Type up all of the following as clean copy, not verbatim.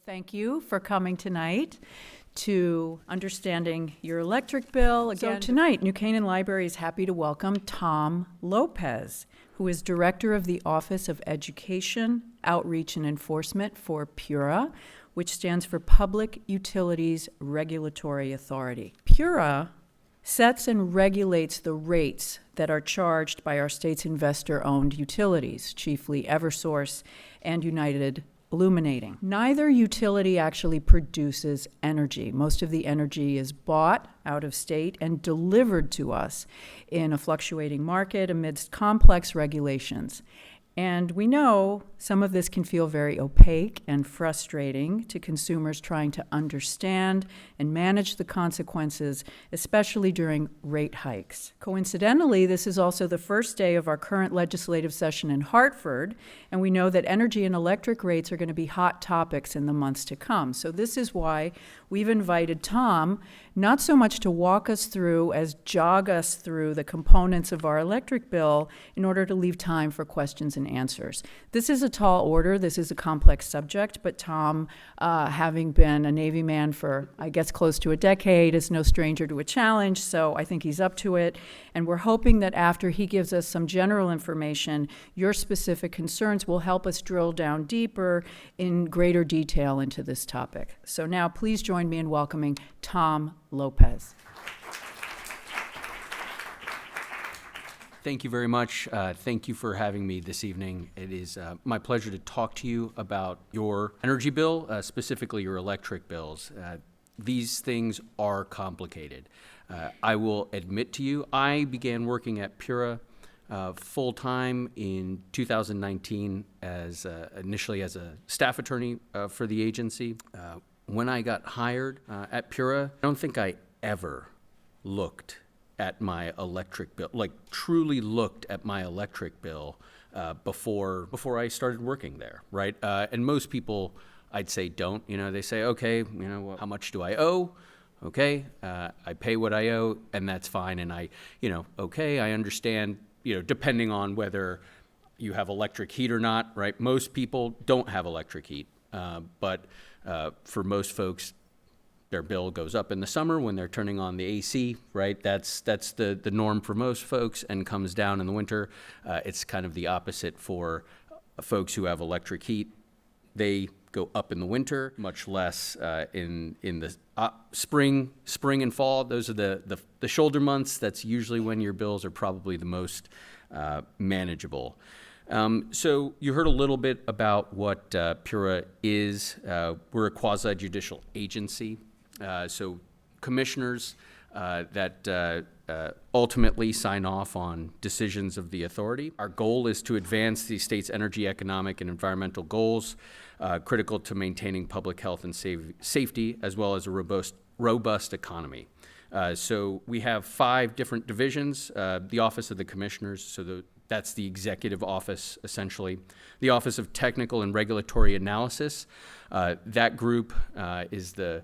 Thank you for coming tonight to Understanding Your Electric Bill. Again, tonight, New Canaan Library is happy to welcome Tom Lopez, who is Director of the Office of Education, Outreach, and Enforcement for PURA, which stands for Public Utilities Regulatory Authority. PURA sets and regulates the rates that are charged by our state's investor-owned utilities, chiefly Eversource and United Illuminating. Neither utility actually produces energy. Most of the energy is bought out of state and delivered to us in a fluctuating market amidst complex regulations. And we know some of this can feel very opaque and frustrating to consumers trying to understand and manage the consequences, especially during rate hikes. Coincidentally, this is also the first day of our current legislative session in Hartford, and we know that energy and electric rates are going to be hot topics in the months to come. So this is why we've invited Tom, not so much to walk us through as jog us through the components of our electric bill in order to leave time for questions and answers. This is a tall order. This is a complex subject, but Tom, having been a Navy man for, I guess, close to a decade, is no stranger to a challenge, so I think he's up to it. And we're hoping that after he gives us some general information, your specific concerns will help us drill down deeper in greater detail into this topic. So now please join me in welcoming Tom Lopez. Thank you very much. Thank you for having me this evening. It is my pleasure to talk to you about your energy bill, specifically your electric bills. These things are complicated. I will admit to you, I began working at PURA full-time in 2019 initially as a staff attorney for the agency. When I got hired at PURA, I don't think I ever looked at my electric bill, like truly looked at my electric bill before I started working there, right? And most people, I'd say, don't. They say, okay, well, how much do I owe? Okay, I pay what I owe, and that's fine. And okay, I understand, depending on whether you have electric heat or not, right? Most people don't have electric heat, but for most folks, their bill goes up in the summer when they're turning on the AC, right? That's the norm for most folks, and comes down in the winter. It's kind of the opposite for folks who have electric heat. They go up in the winter, much less in the spring and fall. Those are the shoulder months. That's usually when your bills are probably the most manageable. So you heard a little bit about what PURA is. We're a quasi-judicial agency. So commissioners that ultimately sign off on decisions of the authority. Our goal is to advance the state's energy, economic, and environmental goals, critical to maintaining public health and safety, as well as a robust economy. So we have 5 different divisions. The Office of the Commissioners, so that's the executive office, essentially. The Office of Technical and Regulatory Analysis. That group is the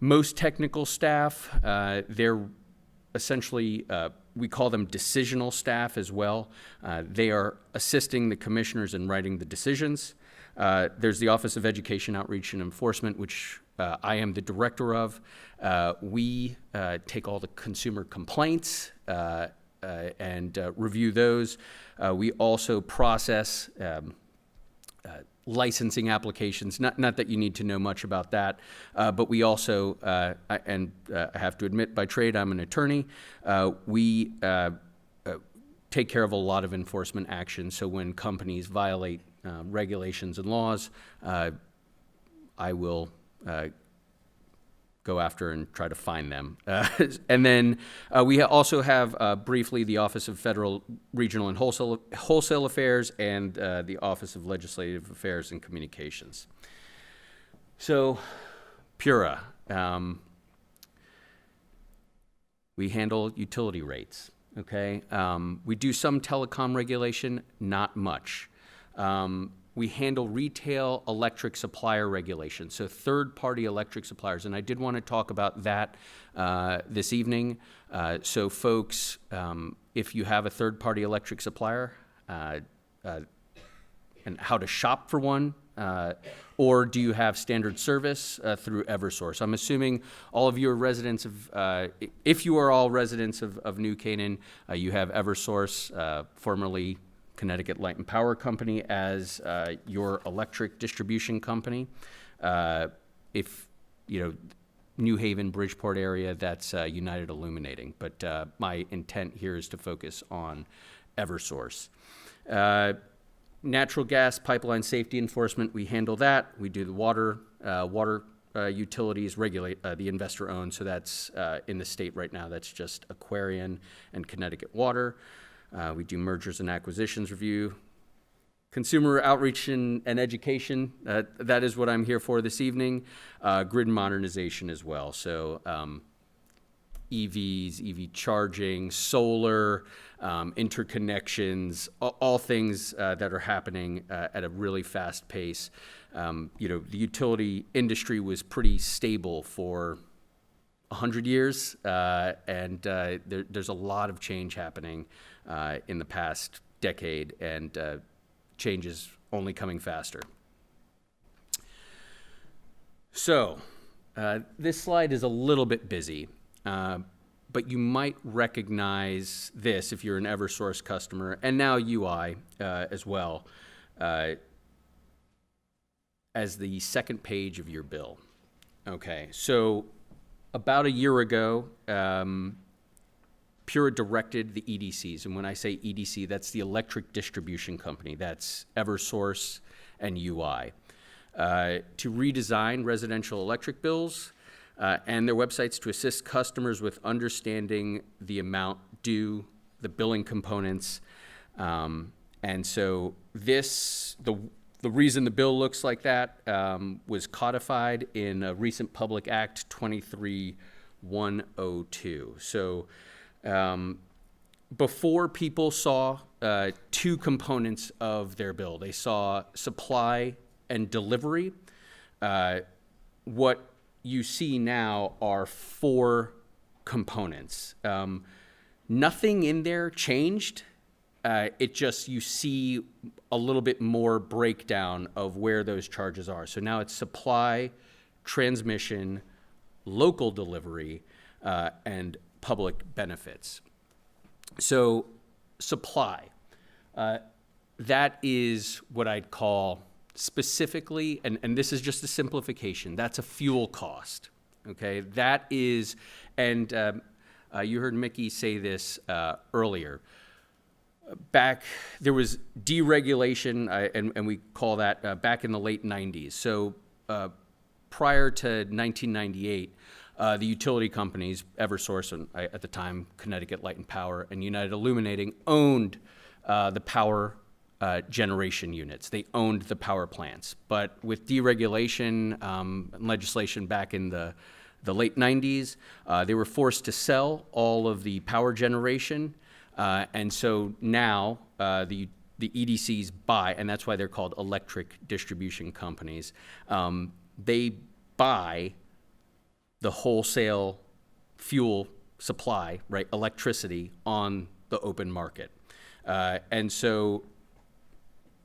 most technical staff. They're essentially, we call them decisional staff as well. They are assisting the commissioners in writing the decisions. There's the Office of Education, Outreach, and Enforcement, which I am the director of. We take all the consumer complaints and review those. We also process licensing applications, not that you need to know much about that, but we also, I have to admit, by trade, I'm an attorney. We take care of a lot of enforcement action. So when companies violate regulations and laws, I will go after and try to find them. And then we also have briefly the Office of Federal, Regional, and Wholesale Affairs, and the Office of Legislative Affairs and Communications. So, PURA, we handle utility rates, okay? We do some telecom regulation, not much. We handle retail electric supplier regulation, so third-party electric suppliers. And I did want to talk about that this evening. So folks, if you have a third-party electric supplier and how to shop for one, or do you have standard service through Eversource? I'm assuming all of you are residents of, if you are all residents of New Canaan, you have Eversource, formerly Connecticut Light and Power Company, as your electric distribution company. If, New Haven, Bridgeport area, that's United Illuminating. But my intent here is to focus on Eversource. Natural gas pipeline safety enforcement, we handle that. We do the water utilities, regulate the investor owned. So that's in the state right now. That's just Aquarian and Connecticut Water. We do mergers and acquisitions review. Consumer outreach and education, that is what I'm here for this evening. Grid modernization as well. So EVs, EV charging, solar, interconnections, all things that are happening at a really fast pace. The utility industry was pretty stable for 100 years, and there's a lot of change happening in the past decade, and change is only coming faster. So this slide is a little bit busy, but you might recognize this if you're an Eversource customer, and now UI as well, as the second page of your bill. Okay, so about a year ago, PURA directed the EDCs, and when I say EDC, that's the electric distribution company, that's Eversource and UI, to redesign residential electric bills and their websites to assist customers with understanding the amount due, the billing components, and so the reason the bill looks like that was codified in a recent Public Act 23102. So before, people saw two components of their bill. They saw supply and delivery. What you see now are four components. Nothing in there changed. It just, you see a little bit more breakdown of where those charges are. So now it's supply, transmission, local delivery, and public benefits. So supply, that is what I'd call specifically, and this is just a simplification, that's a fuel cost, okay? That is, and you heard Mickey say this earlier. There was deregulation, and we call that back in the late 90s. So prior to 1998, the utility companies, Eversource, and at the time, Connecticut Light and Power, and United Illuminating, owned the power generation units. They owned the power plants. But with deregulation legislation back in the late 90s, they were forced to sell all of the power generation. And so now the EDCs buy, and that's why they're called electric distribution companies. They buy the wholesale fuel supply, right, electricity on the open market. And so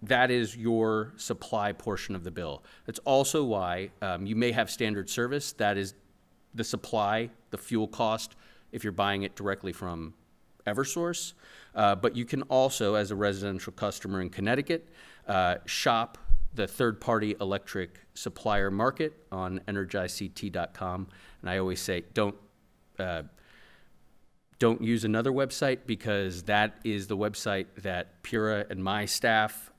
that is your supply portion of the bill. That's also why you may have standard service. That is the supply, the fuel cost, if you're buying it directly from Eversource. But you can also, as a residential customer in Connecticut, shop the third-party electric supplier market on energizect.com. And I always say, don't use another website, because that is the website that PURA and my staff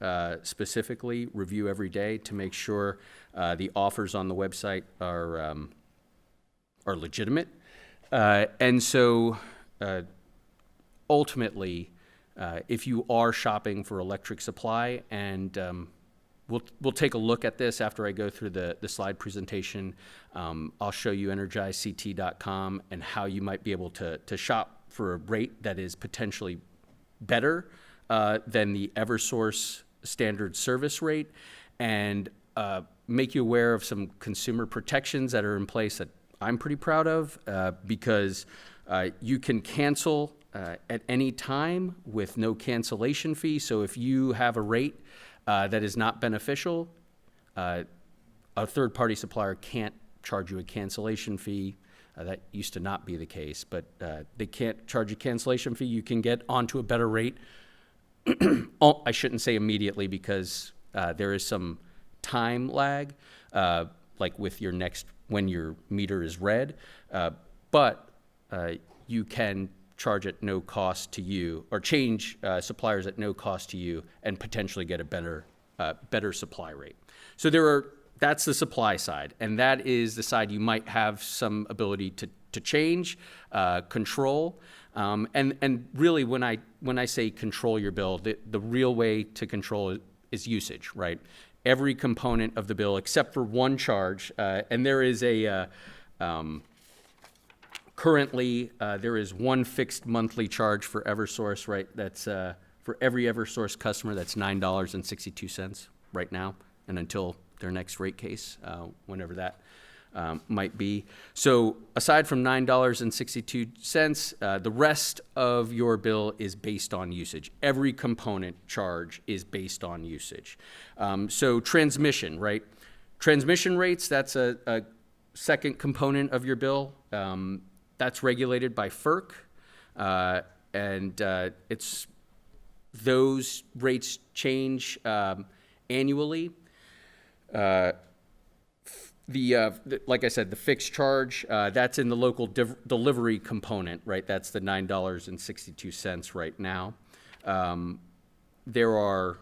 specifically review every day to make sure the offers on the website are legitimate. And so ultimately, if you are shopping for electric supply, and we'll take a look at this after I go through the slide presentation. I'll show you energizect.com and how you might be able to shop for a rate that is potentially better than the Eversource standard service rate, and make you aware of some consumer protections that are in place that I'm pretty proud of, because you can cancel at any time with no cancellation fee. So if you have a rate that is not beneficial, a third-party supplier can't charge you a cancellation fee. That used to not be the case, but they can't charge a cancellation fee. You can get onto a better rate. Oh, I shouldn't say immediately because there is some time lag, like with your when your meter is read, but you can charge at no cost to you, or change suppliers at no cost to you, and potentially get a better supply rate. So that's the supply side, and that is the side you might have some ability to change, control, and really when I say control your bill, the real way to control is usage, right? Every component of the bill except for one charge, and there is currently there is one fixed monthly charge for Eversource, right? That's for every Eversource customer, that's $9.62 right now, and until their next rate case, whenever that might be. So aside from $9.62, the rest of your bill is based on usage. Every component charge is based on usage. So transmission, right? Transmission rates, that's a second component of your bill. That's regulated by FERC, and those rates change annually. Like I said, the fixed charge, that's in the local delivery component, right? That's the $9.62 right now. There are,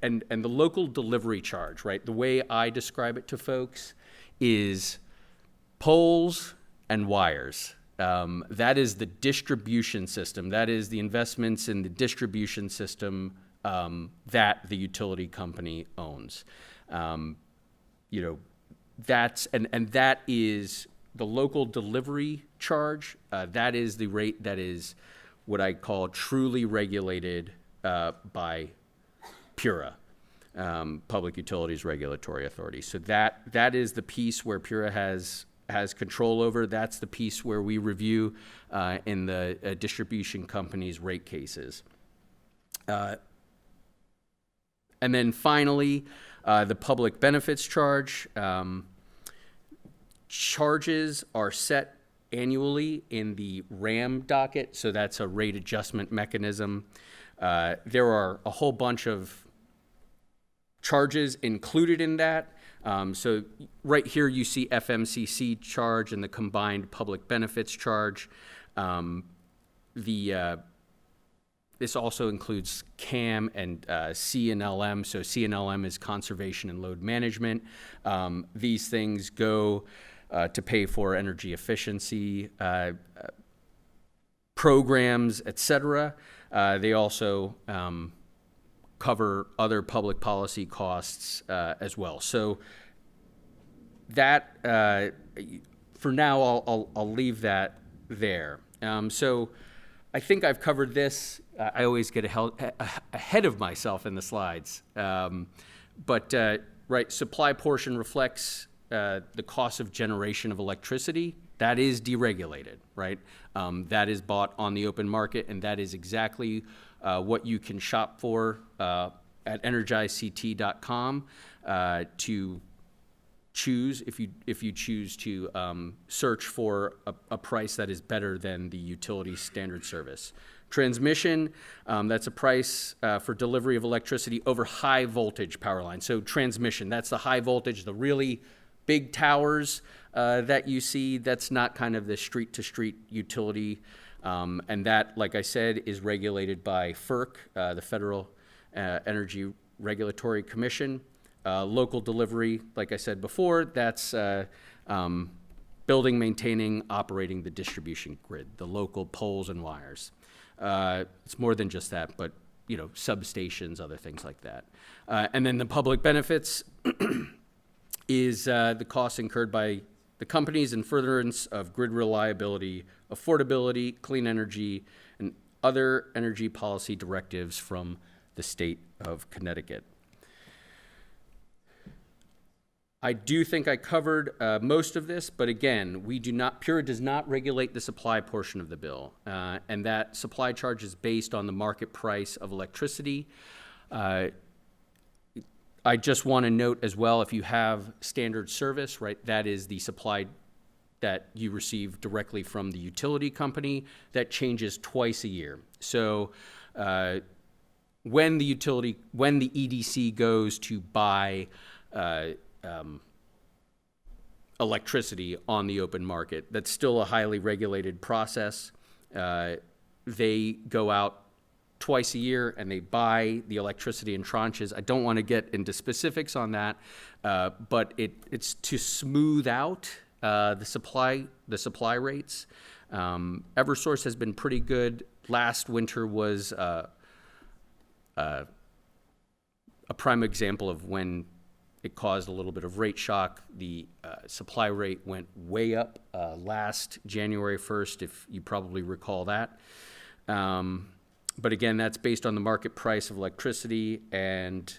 and the local delivery charge, right? The way I describe it to folks is poles and wires. That is the distribution system. That is the investments in the distribution system that the utility company owns. That is the local delivery charge. That is the rate that is what I call truly regulated by PURA, Public Utilities Regulatory Authority. So that is the piece where PURA has control over. That's the piece where we review in the distribution company's rate cases. And then finally, the public benefits charge. Charges are set annually in the RAM docket, so that's a rate adjustment mechanism. There are a whole bunch of charges included in that. So right here you see FMCC charge and the combined public benefits charge. This also includes CAM and C&LM. So C&LM is conservation and load management. These things go to pay for energy efficiency programs, et cetera. They also cover other public policy costs as well. So that, for now, I'll leave that there. So I think I've covered this. I always get ahead of myself in the slides. Right, supply portion reflects the cost of generation of electricity. That is deregulated, right? That is bought on the open market, and that is exactly what you can shop for at energizect.com to choose, if you choose to search for a price that is better than the utility standard service. Transmission, that's a price for delivery of electricity over high voltage power lines. So transmission, that's the high voltage, the really big towers that you see. That's not kind of the street to street utility. And that, like I said, is regulated by FERC, the Federal Energy Regulatory Commission. Local delivery, like I said before, that's building, maintaining, operating the distribution grid, the local poles and wires. It's more than just that, but substations, other things like that. And then the public benefits is the costs incurred by the companies in furtherance of grid reliability, affordability, clean energy, and other energy policy directives from the state of Connecticut. I do think I covered most of this, but again, PURA does not regulate the supply portion of the bill, and that supply charge is based on the market price of electricity. I I just want to note as well, if you have standard service, right, that is the supply that you receive directly from the utility company, that changes twice a year. So when the EDC goes to buy electricity on the open market, that's still a highly regulated process. They go out twice a year and they buy the electricity in tranches. I don't want to get into specifics on that, but it's to smooth out the supply rates. Eversource has been pretty good. Last winter was a prime example of when it caused a little bit of rate shock. The supply rate went way up last January 1st, if you probably recall that. But again, that's based on the market price of electricity, and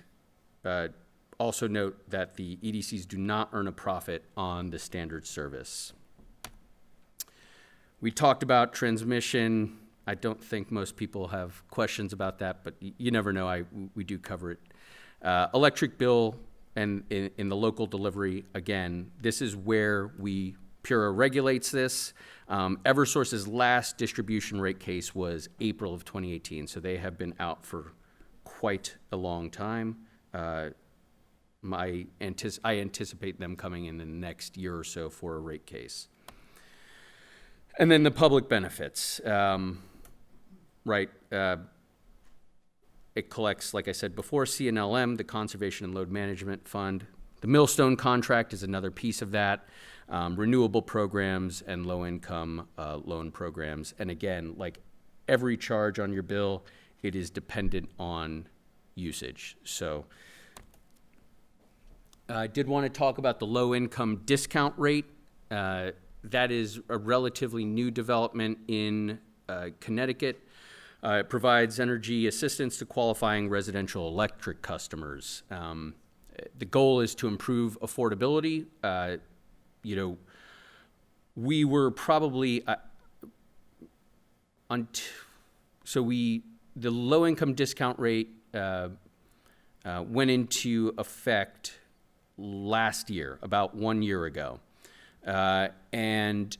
also note that the EDCs do not earn a profit on the standard service. We talked about transmission. I don't think most people have questions about that, but you never know. We do cover it. Electric bill and in the local delivery, again, this is where PURA regulates this. Eversource's last distribution rate case was April of 2018, so they have been out for quite a long time. I anticipate them coming in the next year or so for a rate case. And then the public benefits, right? It collects, like I said before, CNLM, the Conservation and Load Management Fund. The Millstone contract is another piece of that. Renewable programs and low-income loan programs. And again, like every charge on your bill, it is dependent on usage. So I did want to talk about the low-income discount rate. That is a relatively new development in Connecticut. It provides energy assistance to qualifying residential electric customers. The goal is to improve affordability. We were probably the low income discount rate went into effect last year, about 1 year ago, and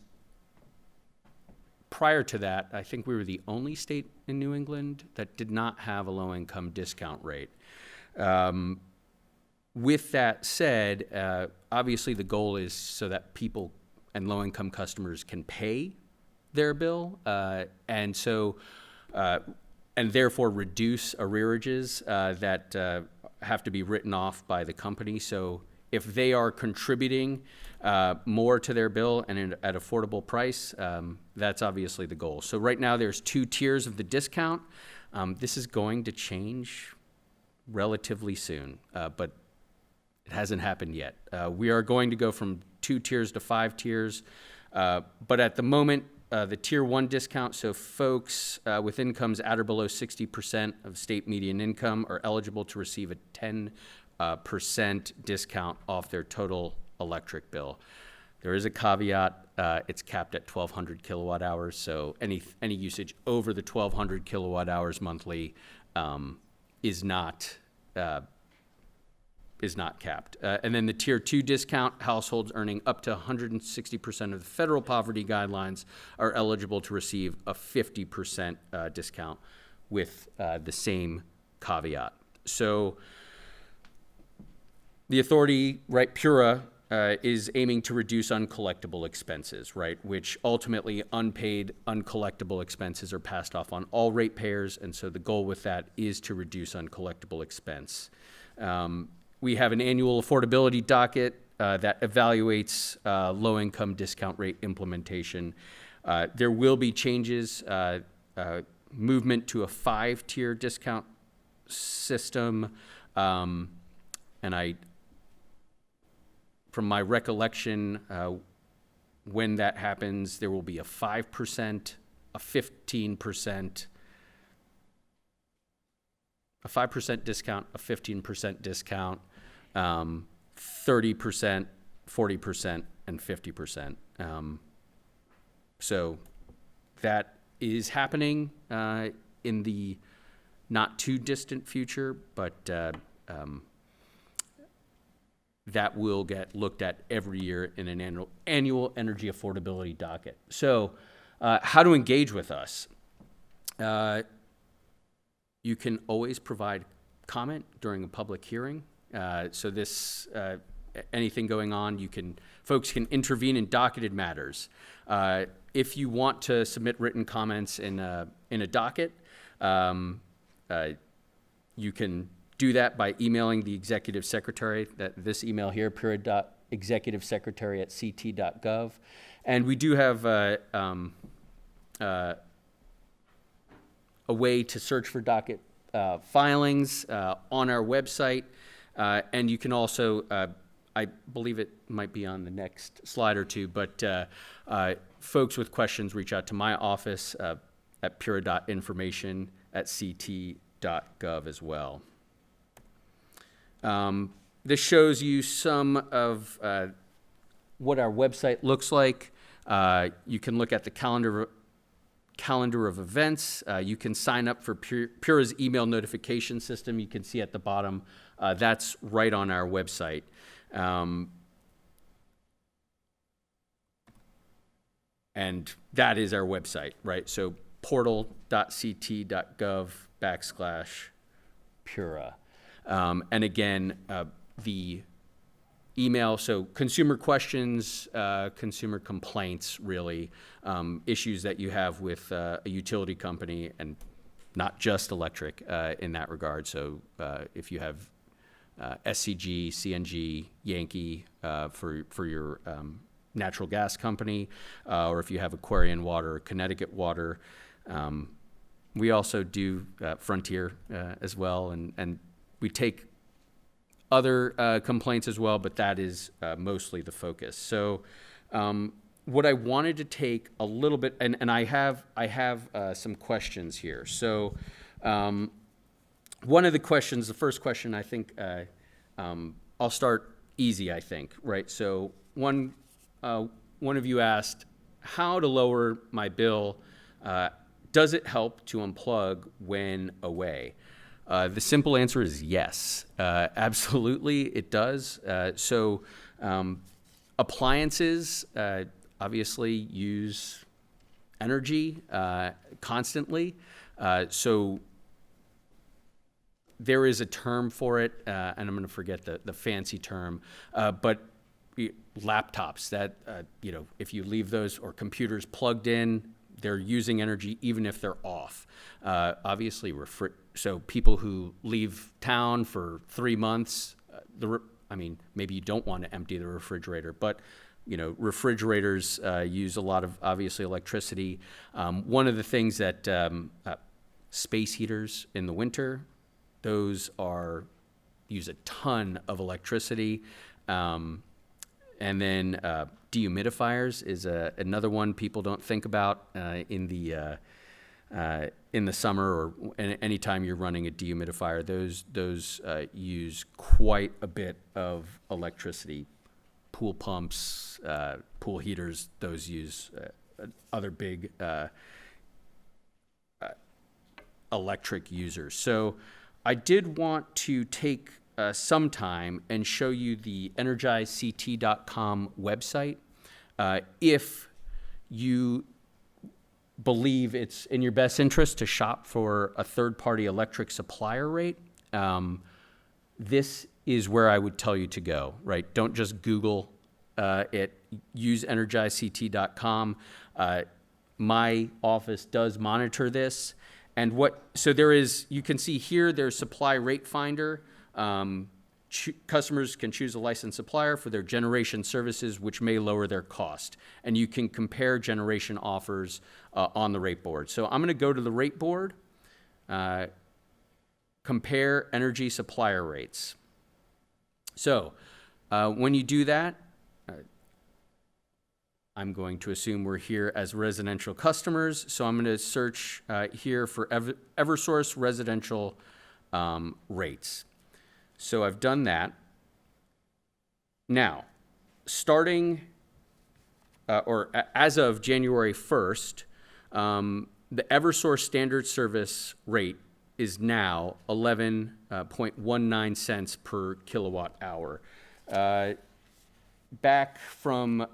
prior to that, I think we were the only state in New England that did not have a low income discount rate. With that said, obviously the goal is so that people and low-income customers can pay their bill, and therefore reduce arrearages that have to be written off by the company. So if they are contributing more to their bill and at affordable price, that's obviously the goal. So right now there's 2 tiers of the discount. This is going to change relatively soon, but it hasn't happened yet. We are going to go from 2 tiers to 5 tiers, but at the moment, the tier 1 discount, so folks with incomes at or below 60% of state median income are eligible to receive a 10% discount off their total electric bill. There is a caveat. It's capped at 1,200 kilowatt hours, so any usage over the 1,200 kilowatt hours monthly is not capped. And then the tier 2 discount, households earning up to 160% of the federal poverty guidelines are eligible to receive a 50% discount with the same caveat. So the authority, right, PURA, is aiming to reduce uncollectible expenses, right, which ultimately unpaid, uncollectible expenses are passed off on all ratepayers, and so the goal with that is to reduce uncollectible expense. We have an annual affordability docket that evaluates low-income discount rate implementation. There will be changes, movement to a 5-tier discount system, and from my recollection, when that happens, there will be a 5%, a 15%, a 5% discount, a 15% discount, 30%, 40%, and 50%. So that is happening in the not too distant future, but that will get looked at every year in an annual energy affordability docket. So how to engage with us. You can always provide comment during a public hearing. So this, anything going on, folks can intervene in docketed matters. If you want to submit written comments in a docket, you can do that by emailing the executive secretary, this email here, pura.executivesecretary@ct.gov. And we do have a way to search for docket filings on our website. And you can also, I believe it might be on the next slide or two, but folks with questions reach out to my office at pura.information@ct.gov as well. This shows you some of what our website looks like. You can look at the calendar of events. You can sign up for PURA's email notification system. You can see at the bottom, that's right on our website. And that is our website, right? So portal.ct.gov/PURA. And again, the email, so consumer questions, consumer complaints, really, issues that you have with a utility company, and not just electric in that regard. So if you have SCG, CNG, Yankee for your natural gas company, or if you have Aquarian Water, Connecticut Water. We also do Frontier as well, and we take other complaints as well, but that is mostly the focus. So what I wanted to take a little bit, and I have some questions here. So one of the questions, the first question, I think I'll start easy, I think, right? So one of you asked how to lower my bill. Does it help to unplug when away? The simple answer is yes, absolutely it does. So appliances obviously use energy constantly. So there is a term for it, and I'm going to forget the fancy term, but laptops that, if you leave those, or computers plugged in, they're using energy even if they're off. Obviously, so people who leave town for 3 months, maybe you don't want to empty the refrigerator, but refrigerators use a lot of, obviously, electricity. One of the things that space heaters in the winter, those use a ton of electricity. And then dehumidifiers is another one people don't think about in the summer, or anytime you're running a dehumidifier. Those use quite a bit of electricity. Pool pumps, pool heaters, those use other big electric users. So I did want to take some time and show you the energizect.com website. If you believe it's in your best interest to shop for a third-party electric supplier rate, this is where I would tell you to go, right? Don't just Google it. Use energizect.com. My office does monitor this. And so you can see here, there's Supply Rate Finder. Customers can choose a licensed supplier for their generation services, which may lower their cost. And you can compare generation offers on the rate board. So I'm going to go to the rate board, compare energy supplier rates. So when you do that, I'm going to assume we're here as residential customers. So I'm going to search here for Eversource residential rates. So I've done that. Now, starting as of January 1st, the Eversource standard service rate is now 11.19 cents per kilowatt hour. Back from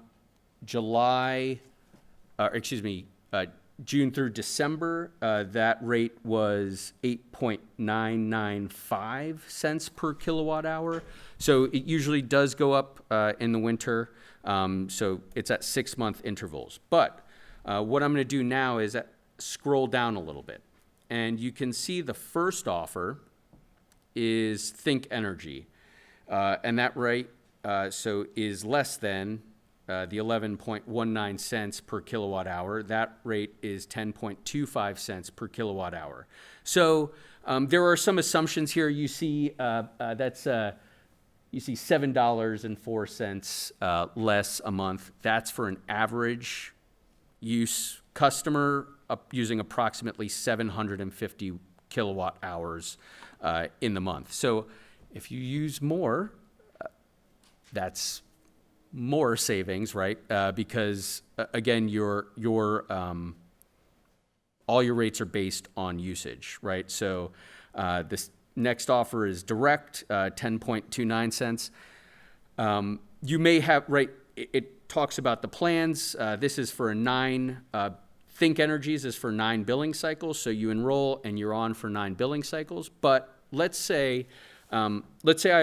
June through December, that rate was 8.995 cents per kilowatt hour. So it usually does go up in the winter. So it's at 6-month intervals. But what I'm going to do now is scroll down a little bit. And you can see the first offer is Think Energy. And that rate is less than the 11.19 cents per kilowatt hour. That rate is 10.25 cents per kilowatt hour. So there are some assumptions here. You see you see $7.04 less a month. That's for an average use customer using approximately 750 kilowatt hours in the month. So if you use more, that's more savings, right? Because again, all your rates are based on usage, right? So this next offer is direct, 10.29 cents. You may have, right, it talks about the plans. This is for Think Energies is for 9 billing cycles. So you enroll and you're on for 9 billing cycles. But let's say I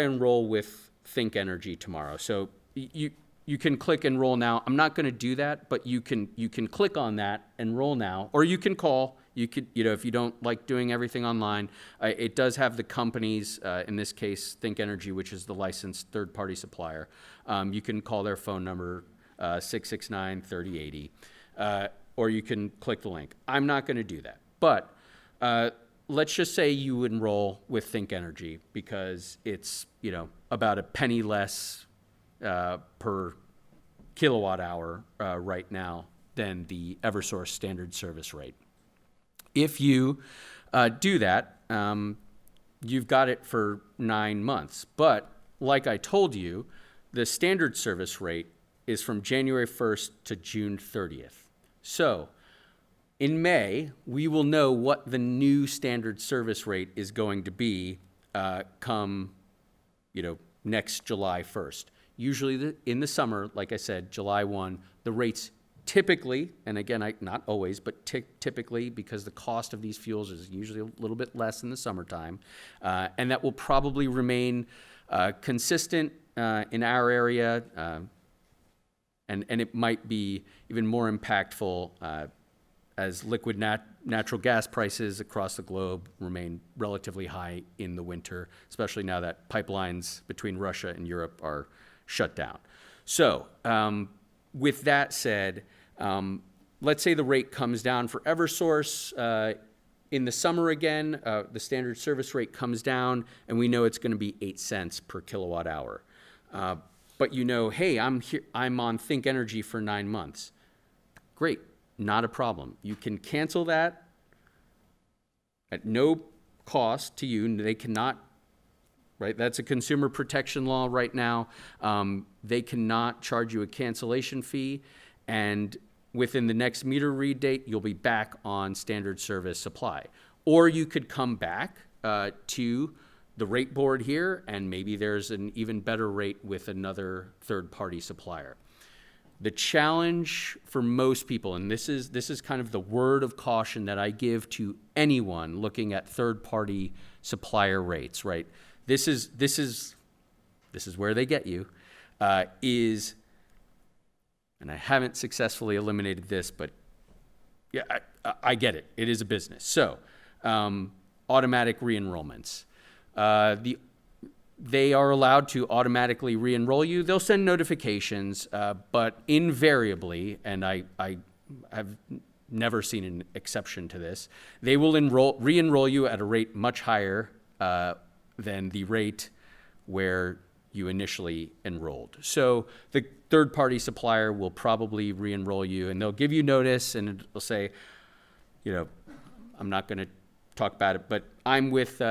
enroll with Think Energy tomorrow. So you can click enroll now. I'm not going to do that, but you can click on that, enroll now, or you can call. You could, if you don't like doing everything online, it does have the companies, in this case, Think Energy, which is the licensed third-party supplier. You can call their phone number, 669-3080, or you can click the link. I'm not going to do that, but let's just say you enroll with Think Energy because it's, about a penny less per kilowatt hour right now than the Eversource standard service rate. If you do that, you've got it for 9 months. But like I told you, the standard service rate is from January 1st to June 30th. So in May, we will know what the new standard service rate is going to be come, next July 1st. Usually in the summer, like I said, July 1, the rates typically, and again, not always, but typically, because the cost of these fuels is usually a little bit less in the summertime, and that will probably remain consistent in our area, and it might be even more impactful as liquid natural gas prices across the globe remain relatively high in the winter, especially now that pipelines between Russia and Europe are shut down. So with that said, let's say the rate comes down for Eversource in the summer again, the standard service rate comes down, and we know it's going to be 8 cents per kilowatt hour. But hey, I'm on Think Energy for 9 months. Great, not a problem. You can cancel that at no cost to you. They cannot. Right, that's a consumer protection law right now. They cannot charge you a cancellation fee, and within the next meter read date, you'll be back on standard service supply. Or you could come back to the rate board here, and maybe there's an even better rate with another third-party supplier. The challenge for most people, and this is kind of the word of caution that I give to anyone looking at third-party supplier rates, right? This is where they get you, and I haven't successfully eliminated this, but yeah, I get it. It is a business. So automatic re-enrollments. They are allowed to automatically re-enroll you. They'll send notifications, but invariably, and I have never seen an exception to this, they will re-enroll you at a rate much higher than the rate where you initially enrolled. So the third-party supplier will probably re-enroll you, and they'll give you notice, and it'll say, I'm not going to talk about it, but I'm with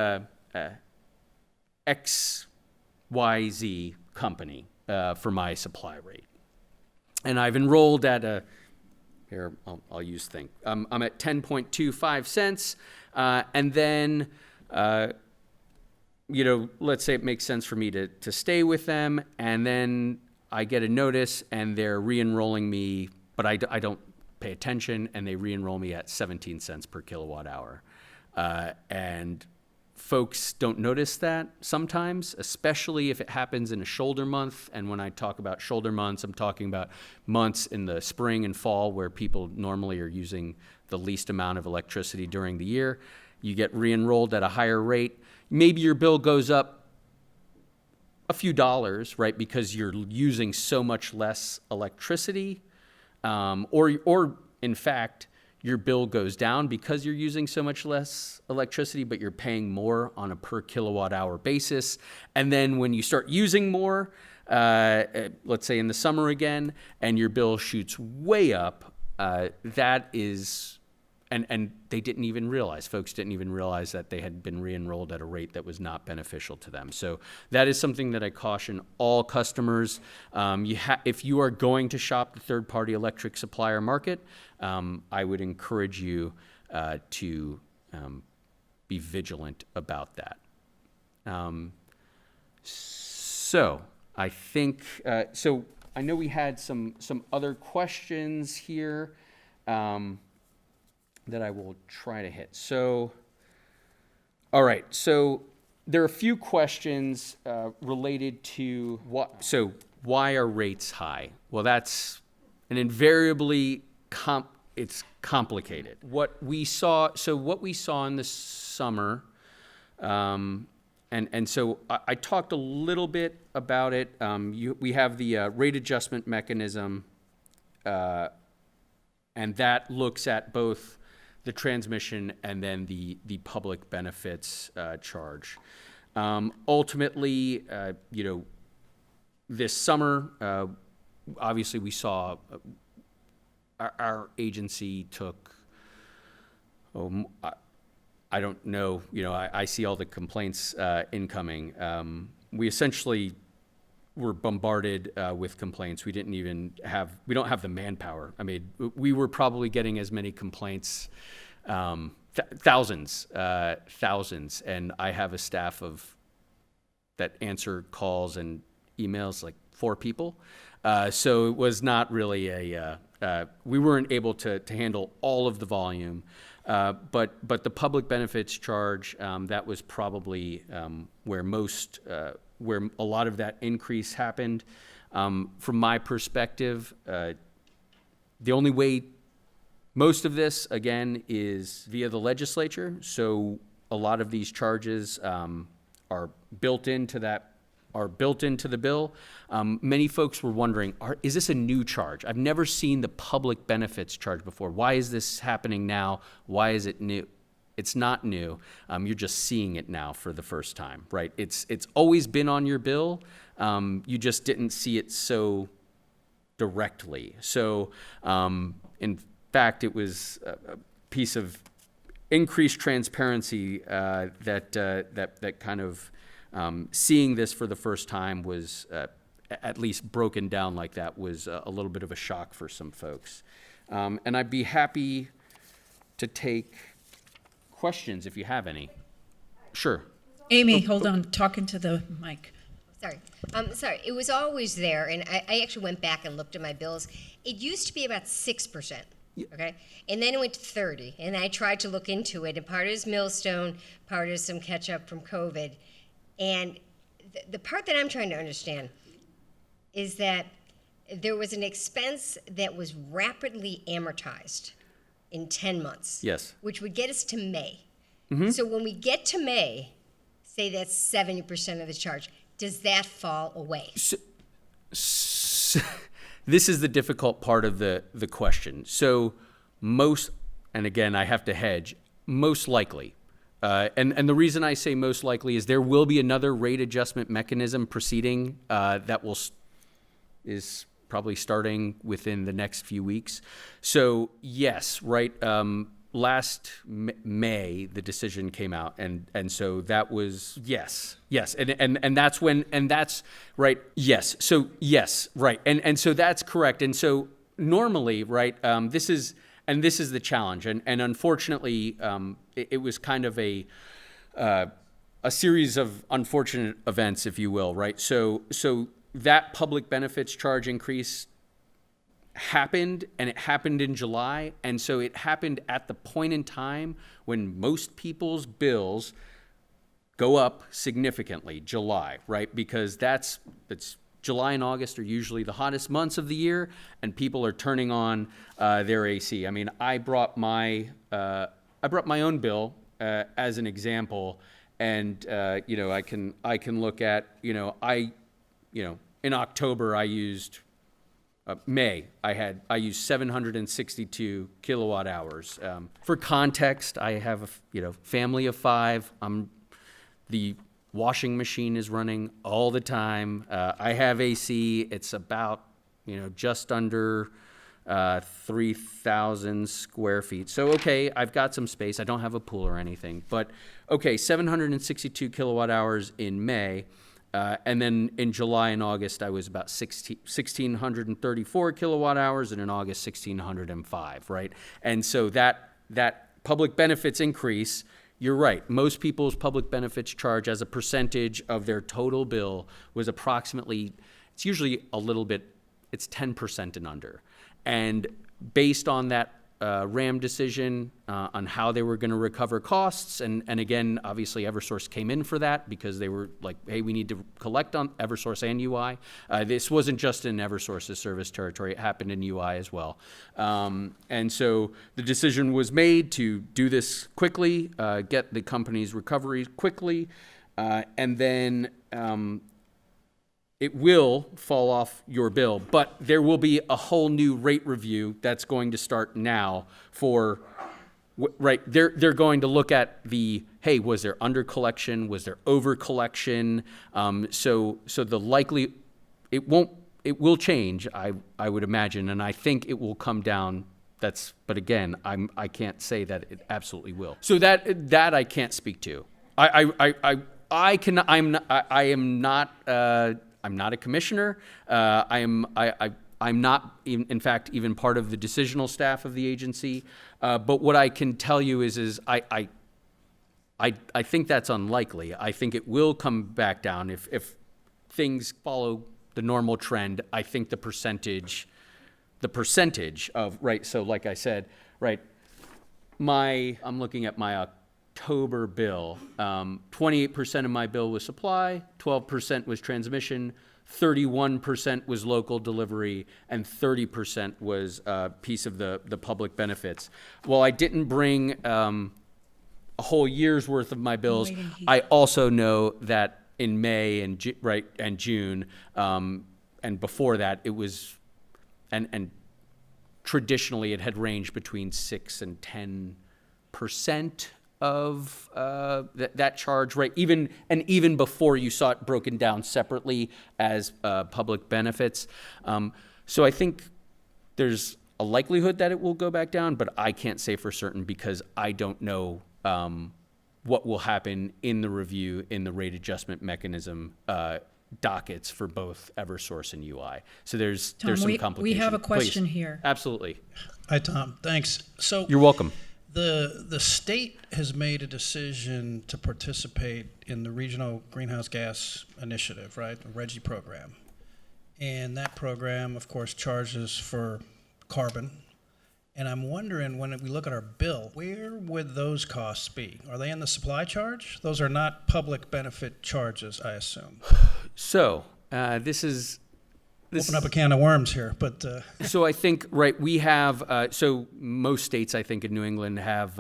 XYZ company for my supply rate. And I've enrolled at here, I'll use Think. I'm at 10.25 cents, and then let's say it makes sense for me to stay with them, and then I get a notice and they're re-enrolling me, but I don't pay attention, and they re-enroll me at 17 cents per kilowatt hour. And folks don't notice that sometimes, especially if it happens in a shoulder month. And when I talk about shoulder months, I'm talking about months in the spring and fall where people normally are using the least amount of electricity during the year. You get re-enrolled at a higher rate. Maybe your bill goes up a few dollars, right, because you're using so much less electricity, or in fact, your bill goes down because you're using so much less electricity, but you're paying more on a per kilowatt hour basis. And then when you start using more, let's say in the summer again, and your bill shoots way up, that is, and they didn't even realize, folks didn't even realize that they had been re-enrolled at a rate that was not beneficial to them. So that is something that I caution all customers. If you are going to shop the third-party electric supplier market, I would encourage you to be vigilant about that. So I think, so I know we had some other questions here that I will try to hit. So, all right, so there are a few questions related to why are rates high? Well, that's an invariably it's complicated. What we saw in the summer, and so I talked a little bit about it. We have the rate adjustment mechanism, and that looks at both the transmission and then the public benefits charge. Ultimately, this summer, obviously we saw our agency took, I don't know, I see all the complaints incoming. We essentially were bombarded with complaints. We don't have the manpower. I mean, we were probably getting as many complaints, thousands, and I have a staff that answer calls and emails, like 4 people. So it was not really we weren't able to handle all of the volume, but the public benefits charge, that was probably where a lot of that increase happened. From my perspective, the only way most of this, again, is via the legislature. So a lot of these charges are built into the bill. Many folks were wondering, is this a new charge? I've never seen the public benefits charge before. Why is this happening now? Why is it new? It's not new. You're just seeing it now for the first time, right? It's always been on your bill. You just didn't see it so directly. So in fact, it was a piece of increased transparency that kind of seeing this for the first time was at least broken down like that was a little bit of a shock for some folks. And I'd be happy to take questions if you have any. Sure. Amy, hold on, talking to the mic. Sorry. Sorry, it was always there, and I actually went back and looked at my bills. It used to be about 6%, okay? And then it went to 30, and I tried to look into it, and part is Millstone, part is some catch-up from COVID. And the part that I'm trying to understand is that there was an expense that was rapidly amortized in 10 months. Yes. Which would get us to May. Mm-hmm. So when we get to May, say that's 70% of the charge, does that fall away? So, this is the difficult part of the question. So and again, I have to hedge, most likely. And the reason I say most likely is there will be another rate adjustment mechanism proceeding that is probably starting within the next few weeks. So yes, right. Last May, the decision came out, and so that was yes, and that's when, and that's right. Yes, so yes, right, and so that's correct. And so normally, right, this is the challenge, and unfortunately, it was kind of a series of unfortunate events, if you will, right? So that public benefits charge increase happened, and it happened in July, and so it happened at the point in time when most people's bills go up significantly, July, right? Because it's July and August are usually the hottest months of the year, and people are turning on their AC. I mean, I brought my own bill as an example, and I can look at in October I used May I used 762 kilowatt hours. For context, I have a family of 5. The washing machine is running all the time. I have AC. It's about just under 3,000 square feet. So okay, I've got some space. I don't have a pool or anything, but okay, 762 kilowatt hours in May. And then in July and August, I was about 1,634 kilowatt hours, and in August, 1,605, right? And so that public benefits increase, you're right. Most people's public benefits charge as a percentage of their total bill was approximately, it's usually a little bit, it's 10% and under. And based on that RAM decision on how they were going to recover costs. And again, obviously, Eversource came in for that because they were like, hey, we need to collect on Eversource and UI. This wasn't just in Eversource's service territory. It happened in UI as well. And so the decision was made to do this quickly, get the company's recovery quickly, and then it will fall off your bill, but there will be a whole new rate review that's going to start now for, right, they're going to look at hey, was there under collection? Was there over collection? So the likely, it will change, I would imagine, and I think it will come down. But again, I can't say that it absolutely will. So that I can't speak to. I'm not a commissioner. I'm not, in fact, even part of the decisional staff of the agency. But what I can tell you is I think that's unlikely. I think it will come back down if things follow the normal trend. I think the percentage of, right, so like I said, right, I'm looking at my October bill, 28% of my bill was supply, 12% was transmission, 31% was local delivery, and 30% was a piece of the public benefits. While I didn't bring a whole year's worth of my bills, I also know that in May and June, and before that, it was, and traditionally it had ranged between 6 and 10% of that charge, right? Even before you saw it broken down separately as public benefits. So I think there's a likelihood that it will go back down, but I can't say for certain because I don't know what will happen in the review in the rate adjustment mechanism dockets for both Eversource and UI. So there's some complications. We have a question Please. here. Absolutely. Hi, Tom. Thanks. So You're welcome. The state has made a decision to participate in the Regional Greenhouse Gas Initiative, right, the RGGI program. And that program, of course, charges for carbon. And I'm wondering, when we look at our bill, where would those costs be? Are they in the supply charge? Those are not public benefit charges, I assume. So this Open up a can of worms here, but So I think, right, we have, so most states, I think, in New England have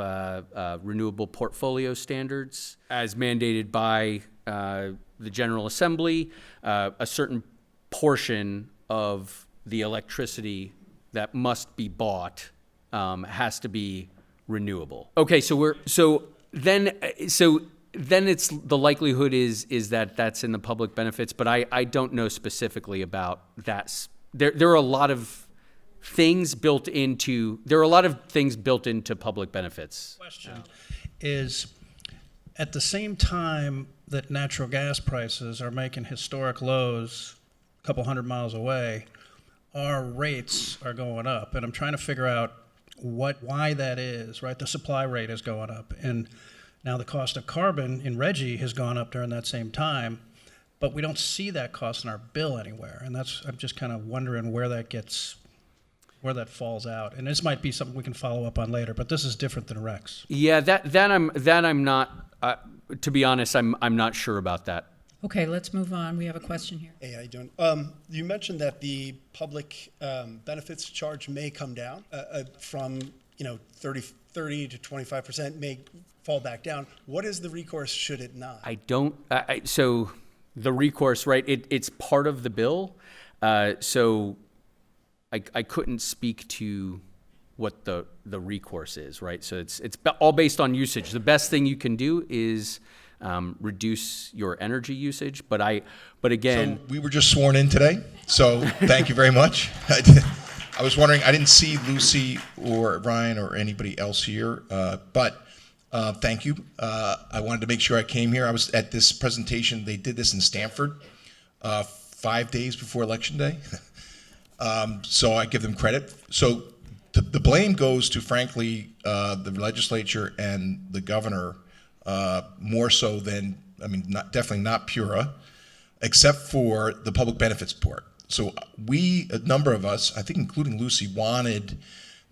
renewable portfolio standards as mandated by the General Assembly. A certain portion of the electricity that must be bought has to be renewable. Okay, so then it's the likelihood is that that's in the public benefits, but I don't know specifically about that. There are a lot of things built into public benefits. question is, at the same time that natural gas prices are making historic lows a couple hundred miles away, our rates are going up, and I'm trying to figure out why that is, right? The supply rate is going up, and Now, the cost of carbon in RGGI has gone up during that same time, but we don't see that cost in our bill anywhere. And I'm just kind of wondering where that falls out. And this might be something we can follow up on later, but this is different than RECs. Yeah, that I'm not, to be honest, I'm not sure about that. Okay, let's move on. We have a question here. Hey, how you doing? You mentioned that the public benefits charge may come down from 30 to 25%, may fall back down. What is the recourse should it not? I don't. So the recourse, right? It's part of the bill. So I couldn't speak to what the recourse is, right? So it's all based on usage. The best thing you can do is reduce your energy usage. But again, So we were just sworn in today, so thank you very much. I was wondering, I didn't see Lucy or Ryan or anybody else here, but thank you. I wanted to make sure I came here. I was at this presentation. They did this in Stamford 5 days before Election Day, so I give them credit. So the blame goes to, frankly, the legislature and the governor, more so than, definitely not PURA, except for the public benefits part. So a number of us, I think including Lucy, wanted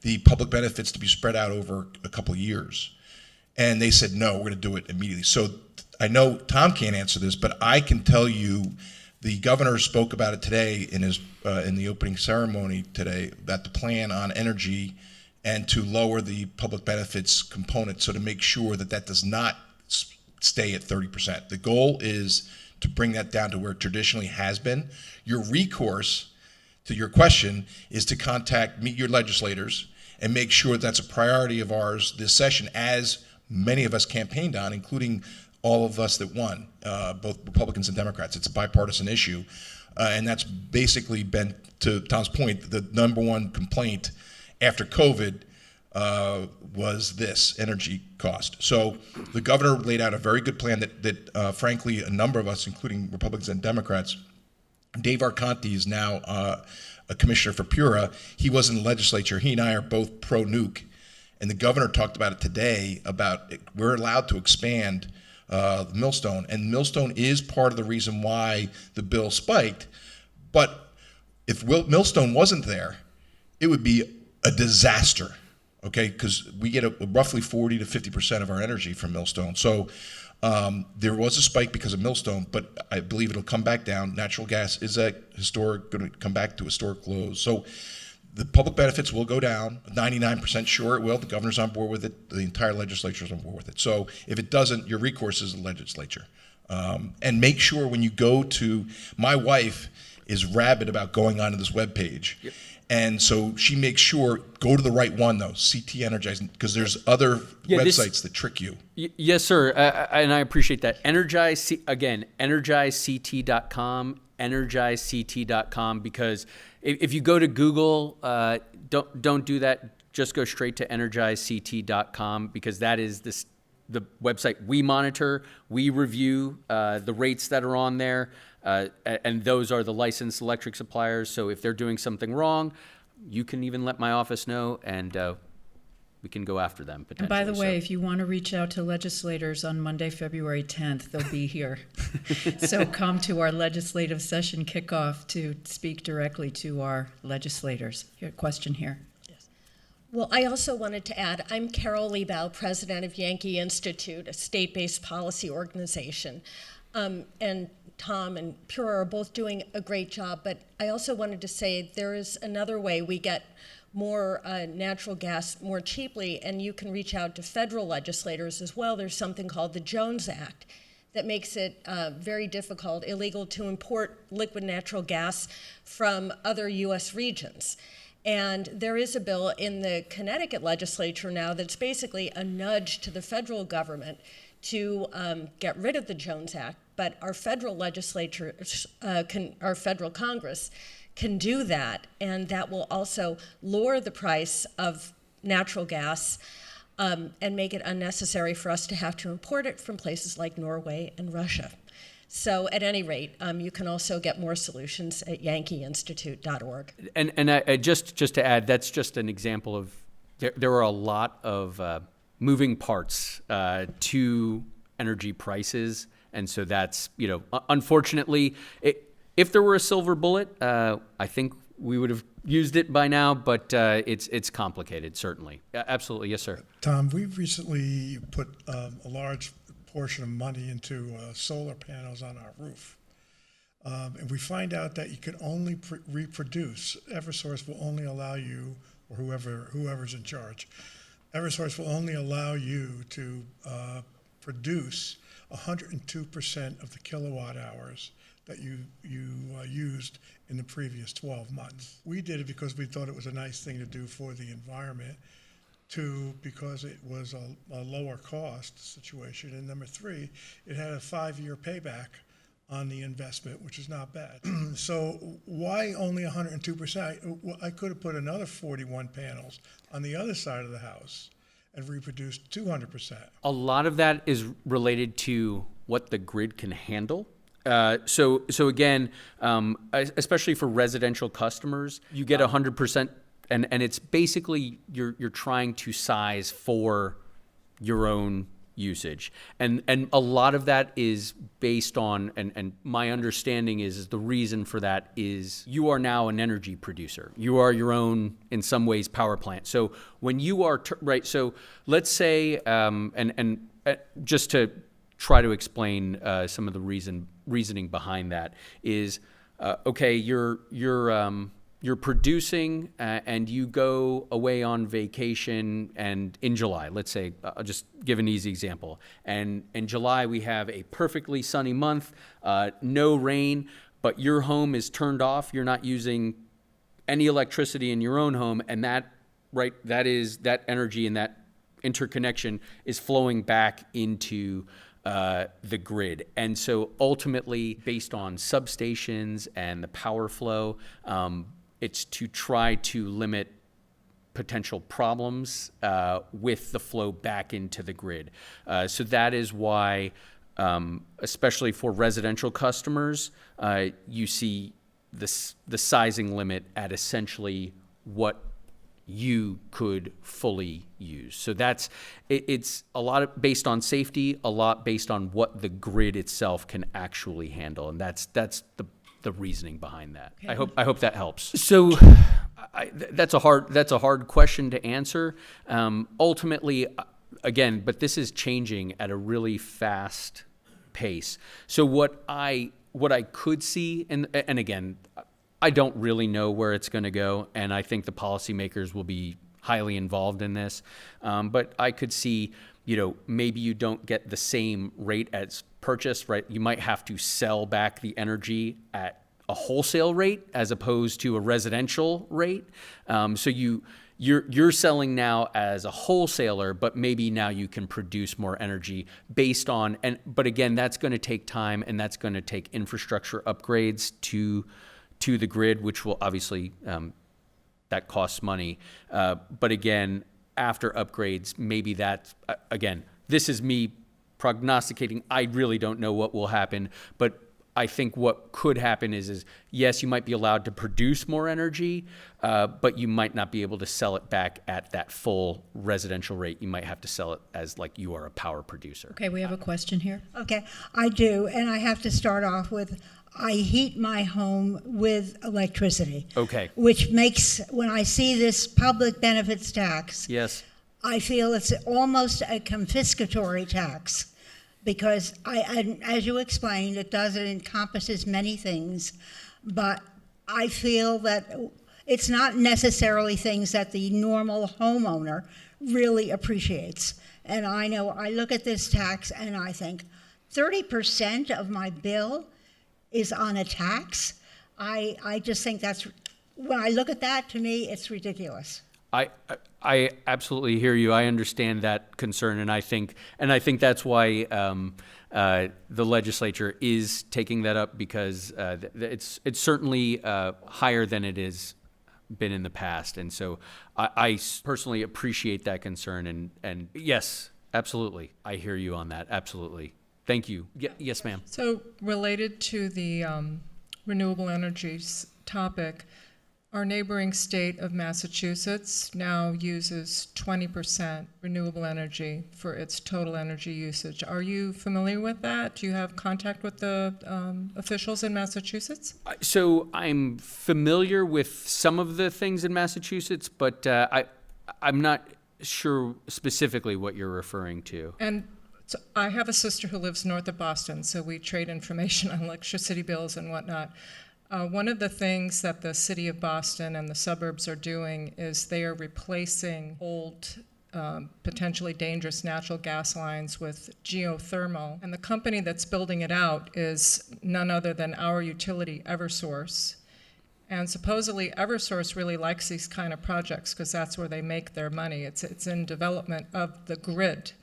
the public benefits to be spread out over a couple of years. And they said, no, we're going to do it immediately. So I know Tom can't answer this, but I can tell you the governor spoke about it today in the opening ceremony today, that the plan on energy and to lower the public benefits component, so to make sure that does not stay at 30%. The goal is to bring that down to where it traditionally has been. Your recourse, to your question, is to meet your legislators and make sure that's a priority of ours this session, as many of us campaigned on, including all of us that won, both Republicans and Democrats. It's a bipartisan issue, and that's basically been, to Tom's point, the number one complaint after COVID was this energy cost. So the governor laid out a very good plan that frankly, a number of us, including Republicans and Democrats, Dave Arconti is now a commissioner for PURA. He was in the legislature. He and I are both pro-nuke. And the governor talked about it today, about we're allowed to expand Millstone. And Millstone is part of the reason why the bill spiked. But if Millstone wasn't there, it would be a disaster. Okay, because we get roughly 40 to 50% of our energy from Millstone. So there was a spike because of Millstone, but I believe it'll come back down. Natural gas is going to come back to historic lows. So the public benefits will go down. 99% sure it will. The governor's on board with it. The entire legislature is on board with it. So if it doesn't, your recourse is the legislature. And make sure when you go to, my wife is rabid about going onto this webpage. Yep. And so she makes sure, go to the right one though, CT Energizing, because there's other websites that trick you. Yes, sir. And I appreciate that. EnergizeCT.com, EnergizeCT.com, because if you go to Google, don't do that. Just go straight to EnergizeCT.com, because that is the website we monitor. We review the rates that are on there. And those are the licensed electric suppliers. So if they're doing something wrong, you can even let my office know, and we can go after them potentially. And by the way, if you want to reach out to legislators on Monday, February 10th, they'll be here. So come to our legislative session kickoff to speak directly to our legislators. Here, question here. Well, I also wanted to add, I'm Carol Liebau, president of Yankee Institute, a state-based policy organization. And Tom and PURA are both doing a great job, but I also wanted to say there is another way we get more natural gas more cheaply, and you can reach out to federal legislators as well. There's something called the Jones Act that makes it very difficult, illegal to import liquid natural gas from other U.S. regions. And there is a bill in the Connecticut legislature now that's basically a nudge to the federal government to get rid of the Jones Act, but our federal legislature, our federal Congress can do that, and that will also lower the price of natural gas and make it unnecessary for us to have to import it from places like Norway and Russia. So at any rate, you can also get more solutions at yankeeinstitute.org. And just to add, that's just an example of, there are a lot of moving parts to energy prices. And so that's, unfortunately, if there were a silver bullet, I think we would have used it by now, but it's complicated, certainly. Absolutely. Yes, sir. Tom, we've recently put a large portion of money into solar panels on our roof. And we find out that you can only reproduce. Eversource will only allow you, or whoever's in charge, Eversource will only allow you to produce 102% of the kilowatt hours that you used in the previous 12 months. We did it because we thought it was a nice thing to do for the environment. 2, because it was a lower cost situation. And number 3, it had a 5-year payback on the investment, which is not bad. So why only 102%? I could have put another 41 panels on the other side of the house and reproduced 200%. A lot of that is related to what the grid can handle. So again, especially for residential customers, you get 100%, and it's basically you're trying to size for your own usage. And a lot of that is based on, and my understanding is the reason for that is you are now an energy producer. You are your own, in some ways, power plant. So when you are, right, so let's say, and just to try to explain some of the reasoning behind that is, okay, you're producing and you go away on vacation, and in July, let's say, I'll just give an easy example. And in July, we have a perfectly sunny month, no rain, but your home is turned off. You're not using any electricity in your own home, and that energy and that interconnection is flowing back into the grid. And so ultimately, based on substations and the power flow, it's to try to limit potential problems with the flow back into the grid. So that is why, especially for residential customers, you see the sizing limit at essentially what you could fully use. So it's a lot based on safety, a lot based on what the grid itself can actually handle, and that's the reasoning behind that. Okay. I hope that helps. So that's a hard question to answer. Ultimately, again, but this is changing at a really fast pace. So what I could see, and again, I don't really know where it's going to go, and I think the policymakers will be highly involved in this. But I could see, maybe you don't get the same rate as purchase, right? You might have to sell back the energy at a wholesale rate as opposed to a residential rate. So you're selling now as a wholesaler, but maybe now you can produce more energy based on, but again, that's going to take time, and that's going to take infrastructure upgrades to the grid, which will obviously, that costs money. But again, after upgrades, maybe that's, again, this is me prognosticating. I really don't know what will happen, but I think what could happen is yes, you might be allowed to produce more energy, but you might not be able to sell it back at that full residential rate. You might have to sell it as like you are a power producer. Okay, we have a question here. Okay, I do, and I have to start off with, I heat my home with electricity. Okay. Which makes, when I see this public benefits tax, Yes. I feel it's almost a confiscatory tax, because as you explained, it encompasses many things, but I feel that it's not necessarily things that the normal homeowner really appreciates. And I know I look at this tax and I think 30% of my bill is on a tax. I just think that's, when I look at that, to me, it's ridiculous. I absolutely hear you. I understand that concern, and I think that's why the legislature is taking that up, because it's certainly higher than it has been in the past, and so I personally appreciate that concern, and yes, absolutely, I hear you on that. Absolutely, thank you. Yes, ma'am. So related to the renewable energies topic, Our neighboring state of Massachusetts now uses 20% renewable energy for its total energy usage. Are you familiar with that? Do you have contact with the officials in Massachusetts? So I'm familiar with some of the things in Massachusetts, but I'm not sure specifically what you're referring to. And so I have a sister who lives north of Boston, so we trade information on electricity bills and whatnot. One of the things that the city of Boston and the suburbs are doing is they are replacing old, potentially dangerous natural gas lines with geothermal. And the company that's building it out is none other than our utility, Eversource. And supposedly Eversource really likes these kind of projects because that's where they make their money. It's in development of the grid.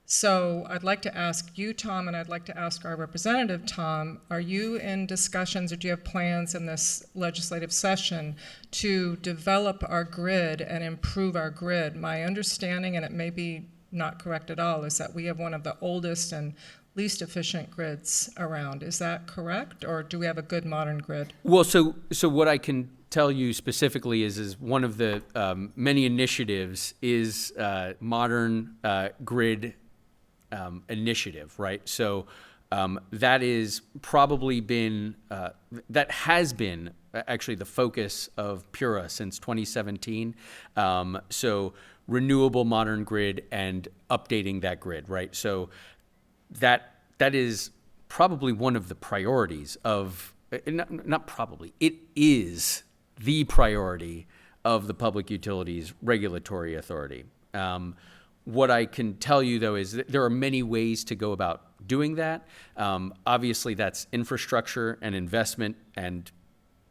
So I'd like to ask you, Tom, and I'd like to ask our representative, Tom, are you in discussions or do you have plans in this legislative session to develop our grid and improve our grid? My understanding, and it may be not correct at all, is that we have one of the oldest and least efficient grids around. Is that correct, or do we have a good modern grid? Well, so what I can tell you specifically is one of the many initiatives is modern grid initiative, right? So that is probably been, that has been actually the focus of PURA since 2017. So renewable modern grid and updating that grid, right? So that is probably one of the priorities of, not probably, it is the priority of the Public Utilities Regulatory Authority. What I can tell you, though, is that there are many ways to go about doing that. Obviously, that's infrastructure and investment, and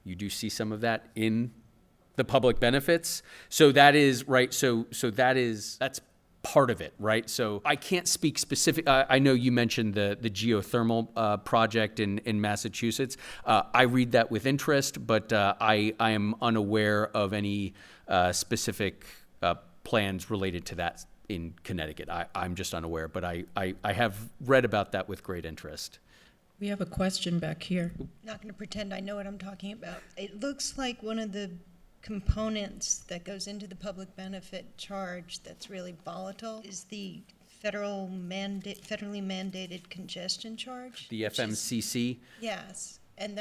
you do see some of that in the public benefits. So that is, right, so that's part of it, right? So I can't speak specific. I know you mentioned the geothermal project in Massachusetts. I read that with interest, but I am unaware of any specific plans related to that in Connecticut. I'm just unaware, but I have read about that with great interest. We have a question back here. Not going to pretend I know what I'm talking about. It looks like one of the components that goes into the public benefit charge that's really volatile is the federally mandated congestion charge. The FMCC? Yes, and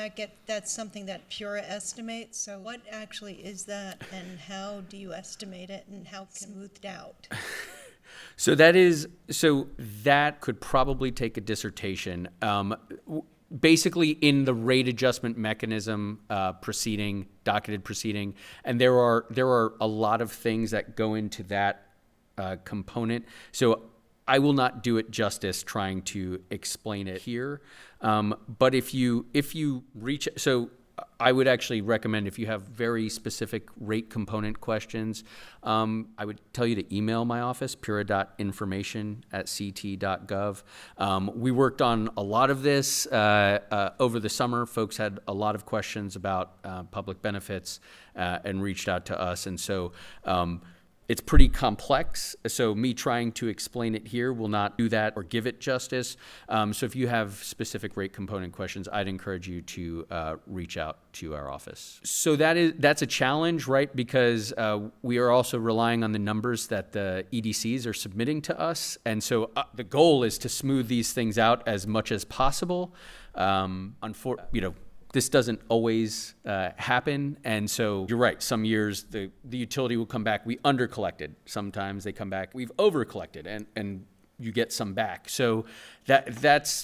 that's something that PURA estimates. So what actually is that, and how do you estimate it, and how smoothed out? So that could probably take a dissertation. Basically in the rate adjustment mechanism docketed proceeding, and there are a lot of things that go into that component. So I will not do it justice trying to explain it here. But if you reach, so I would actually recommend, if you have very specific rate component questions, I would tell you to email my office, pura.information@ct.gov. We worked on a lot of this over the summer. Folks had a lot of questions about public benefits and reached out to us. And so it's pretty complex, so me trying to explain it here will not do that or give it justice. So if you have specific rate component questions, I'd encourage you to reach out to our office. So that's a challenge, right? Because we are also relying on the numbers that the EDCs are submitting to us. And so the goal is to smooth these things out as much as possible. This doesn't always happen, and so you're right. Some years the utility will come back, we undercollected. Sometimes they come back, we've overcollected, and you get some back. So that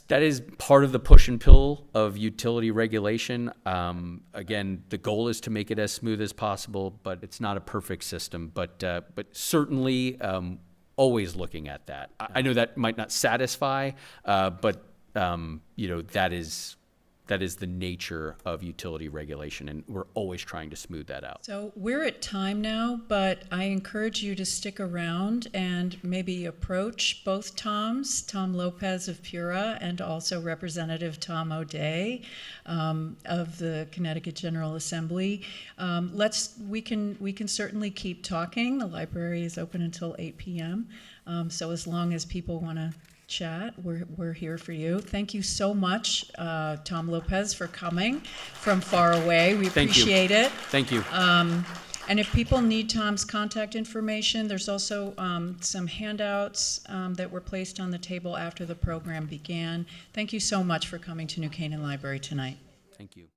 is part of the push and pull of utility regulation. Again, the goal is to make it as smooth as possible, but it's not a perfect system. But certainly always looking at that. I know that might not satisfy, but that is the nature of utility regulation, and we're always trying to smooth that out. So we're at time now, but I encourage you to stick around and maybe approach both Toms, Tom Lopez of PURA and also Representative Tom O'Day of the Connecticut General Assembly. We can certainly keep talking. The library is open until 8 p.m. So as long as people want to chat. We're here for you. Thank you so much, Tom Lopez, for coming from far away. We Thank you. appreciate it. Thank you. And if people need Tom's contact information, there's also some handouts that were placed on the table after the program began. Thank you so much for coming to New Canaan Library tonight. Thank you.